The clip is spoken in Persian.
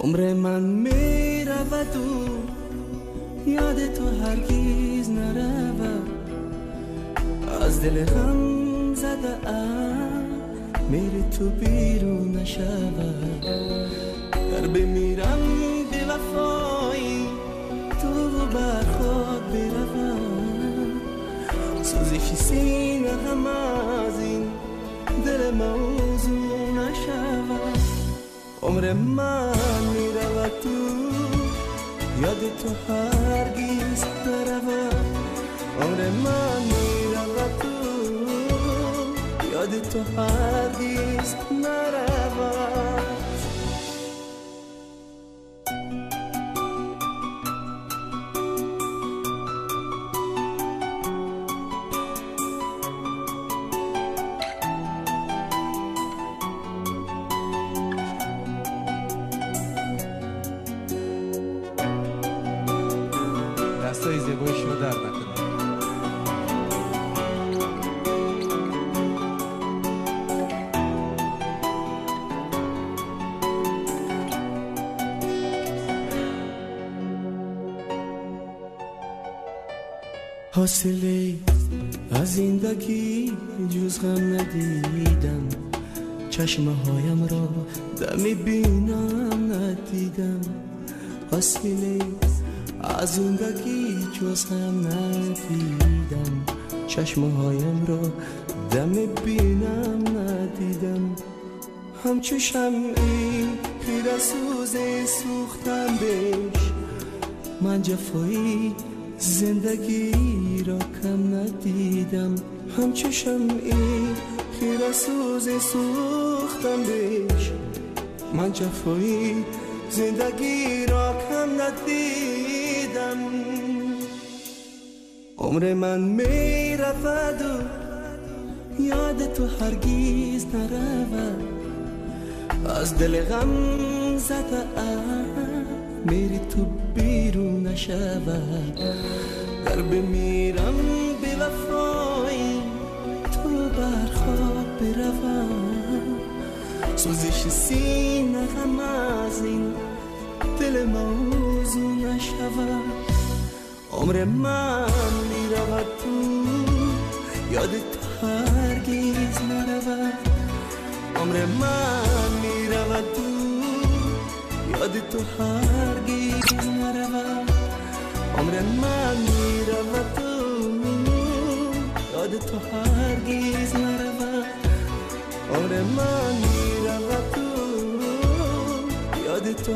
عمر من میرود و یاد تو هرگز نرود. از دل غم زده ام میری تو بیرون نشود. گر بمیرم بی وفایی تو بر خود بروم. سوزش سینه غم از این دل موضوع نشود. عمر من میرود تو یاد تو هرگز نرود. عمر من میرود تو یاد تو هرگز نرود. دستای زیبایش رو در نکنه. حاصله از زندگی جز غم ندیدم. چشمه هایم را دمی بینم ندیدم. حاصله از زندگی جز غم ندیدم. چشمه هایم را دمی بینم ندیدم. همچو شمعی خیره سوز سوختم بهش. من جفایی زندگی را کم ندیدم. همچو شمعی خیره سوز سوختم بهش. من جفایی زندگی را کم ندیدم. عمر من میرود و یاد تو هرگز نرود. از دل غم زده ام میری تو بیرون نشود. گر بمیرم بی وفایی تو بر خود بروم. سوزش سینه غم از این دل موضوع نشود. عمر من میرود تو یاد تو هرگز نرود. عمر من میرود تو یاد تو هرگز نرود. عمر من میرود تو یاد تو هرگز نرود. عمر من میرود تو یاد تو